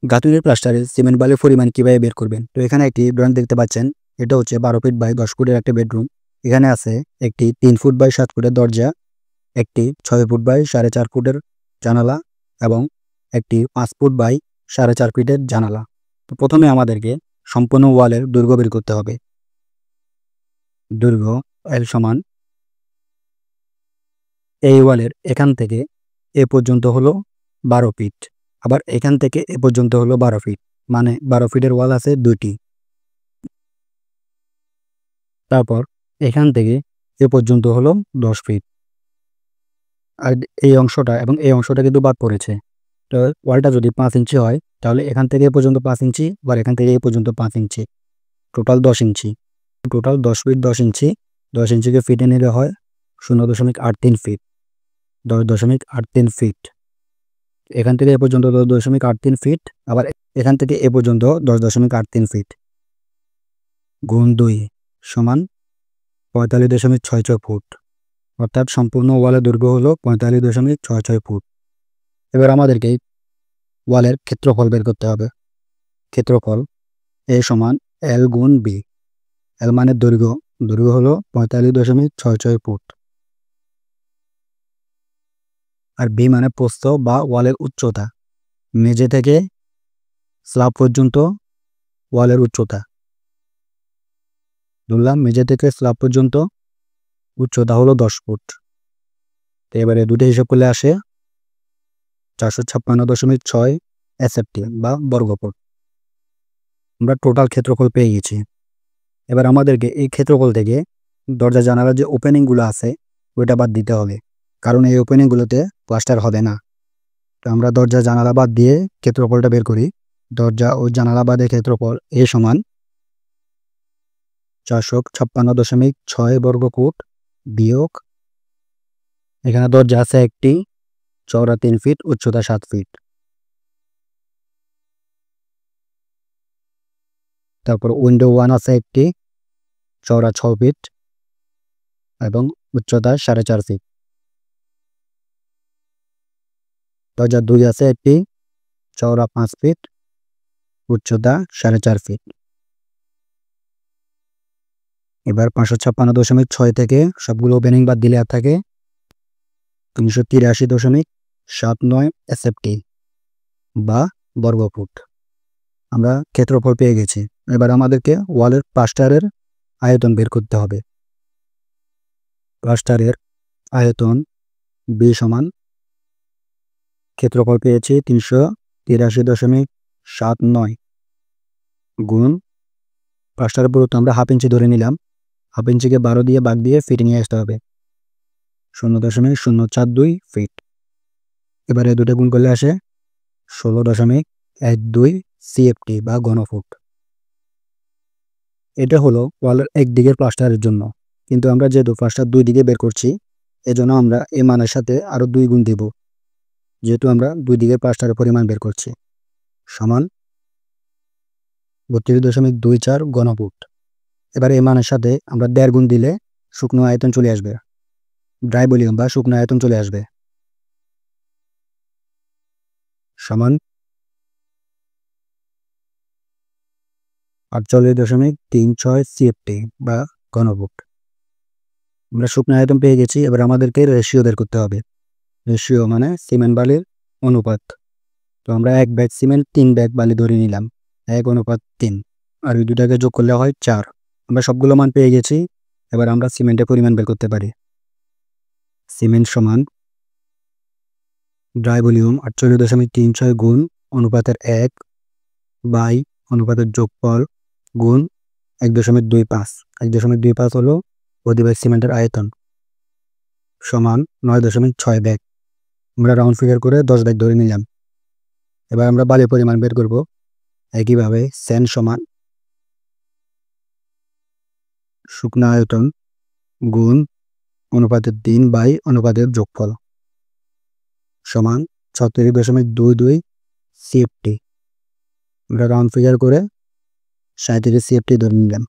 গাঁথুনীর প্লাস্টারে cement বালির পরিমাণ কিভাবে বের করবেন? তো এখানে একটি ড্রয়িং দেখতে পাচ্ছেন। এটা হচ্ছে 12 ফিট বাই 10 ফুটের একটা বেডরুম। এখানে আছে একটি 3 ফুট বাই 7 ফুটের দরজা, একটি 6 ফুট বাই 4.5 ফুটের জানালা এবং একটি 5 ফুট বাই 4.5 ফিটের জানালা। তো প্রথমে আমাদেরকে সম্পূর্ণ ওয়ালের দৈর্ঘ্য বের করতে হবে। দৈর্ঘ্য L সমান এই ওয়ালের এখান থেকে এ পর্যন্ত হলো 12 ফিট, আবার এখান থেকে এ পর্যন্ত হলো 12 ফিট, মানে 12 ফিটের ওয়াল আছে দুইটি। তারপর এখান থেকে এ পর্যন্ত হলো 10 ফিট, আর এই অংশটা এবং এই অংশটা কিন্তু বাদ পড়েছে। তো ওয়ালটা যদি 5 ইঞ্চি হয় তাহলে এখান থেকে এ পর্যন্ত 5 ইঞ্চি, আবার এখান থেকে এ পর্যন্ত 5 ইঞ্চি, টোটাল 10 ইঞ্চি। টোটাল 10 ফিট 10 ইঞ্চি, 10 ইঞ্চিকে ফিটে নিলে হয় 0.83 ফিট, 10.83 ফিট। এখান থেকে এ পর্যন্ত 10.83 ফিট, আবার এখান থেকে এ পর্যন্ত 10.83 ফিট গুণ 2 সমান 45.66 ফুট, অর্থাৎ সম্পূর্ণ ওয়ালের দৈর্ঘ্য হলো 45.66 ফুট। এবার আমাদেরকে ওয়ালের ক্ষেত্রফল বের করতে হবে। ক্ষেত্রফল A সমান L গুণ B। L মানে দৈর্ঘ্য, দৈর্ঘ্য হলো 45.66 ফুট, আর B মানে প্রস্থ বা ওয়ালের উচ্চতা, মেঝে থেকে স্ল্যাব পর্যন্ত ওয়ালের উচ্চতা। ধরলাম মেঝে থেকে স্ল্যাব পর্যন্ত উচ্চতা হলো 10 ফুট। তো এবারে দুটো হিসাব করলে আসে 456.6 SFT বা বর্গফুট। আমরা টোটাল ক্ষেত্রফল পেয়ে গেছি। এবার আমাদেরকে এই ক্ষেত্রফল থেকে দরজা জানালার যে ওপেনিংগুলো আছে ওইটা বাদ দিতে হবে, কারণ এই ওপেনিংগুলোতে প্লাস্টার হবে না। তো আমরা দরজা জানালা বাদ দিয়ে ক্ষেত্রফলটা বের করি। দরজা ও জানালা বাদে ক্ষেত্রফল A সমান 456.6 বর্গফুট বিয়োগ, এখানে দরজা আছে একটি, চওড়া 3 ফিট, উচ্চতা 7 ফিট। তারপর উইন্ডো 1 আছে একটি, চওড়া 6 ফিট এবং উচ্চতা 4.5 ফিট। দরজা 2 আছে একটি, চওড়া 5 ফিট, উচ্চতা 4.5 ফিট। এবার 556.6 থেকে সবগুলো ওপেনিং বাদ দিলে আর থাকে 383.79 SFT বা বর্গফুট। আমরা ক্ষেত্রফল পেয়ে গেছি। এবার আমাদেরকে ওয়ালের প্লাস্টারের আয়তন বের করতে হবে। প্লাস্টারের আয়তন B সমান, ক্ষেত্রফল পেয়েছি 383.79 গুণ, প্লাস্টারের পুরুত্ব আমরা হাফ ইঞ্চি ধরে নিলাম, হাফ ইঞ্চিকে 12 দিয়ে ভাগ দিয়ে ফিটে নিয়ে আসতে হবে 0.042 ফিট। এবারে দুটো গুণ করলে আসে 16.12 CFT বা ঘনফুট। এটা হলো ওয়ালের একদিকের প্লাস্টারের জন্য, কিন্তু আমরা যেহেতু প্লাস্টার দুই দিকে বের করছি এজন্য আমরা এই মানের সাথে আরো 2 গুণ দেব, যেহেতু আমরা দুই দিকে প্লাস্টারের পরিমাণ বের করছি, সমান 32.24 ঘনফুট। এবার এই মানের সাথে আমরা 1.5 গুণ দিলে শুকনো আয়তন চলে আসবে, ড্রাই ভলিউম বা শুকনো আয়তন চলে আসবে, সমান 48.36 CFT বা ঘনফুট। আমরা শুকনো আয়তন পেয়ে গেছি। এবার আমাদেরকে রেশিও বের করতে হবে। রেশিও মানে সিমেন্ট বালির অনুপাত। তো আমরা 1 ব্যাগ সিমেন্ট 3 ব্যাগ বালি ধরে নিলাম, 1:3, আর ওই দুটাকে যোগ করলে হয় 4। আমরা সবগুলো মান পেয়ে গেছি। এবার আমরা সিমেন্টের পরিমাণ বের করতে পারি। সিমেন্ট সমান ড্রাই ভলিউম 48.36 গুণ অনুপাতের 1 বাই অনুপাতের যোগফল গুণ 1.25। 1.25 হলো প্রতি ব্যাগ সিমেন্টের আয়তন, সমান 9.6 ব্যাগ। আমরা রাউন্ড ফিগার করে 10 ব্যাগ ধরে নিলাম। এবার আমরা বালির পরিমাণ বের করব। একইভাবে সেন সমান শুকনো আয়তন গুণ অনুপাতের 3 বাই অনুপাতের যোগফল, সমান 36.22 CFT। আমরা রাউন্ড ফিগার করে 37 CFT ধরে নিলাম।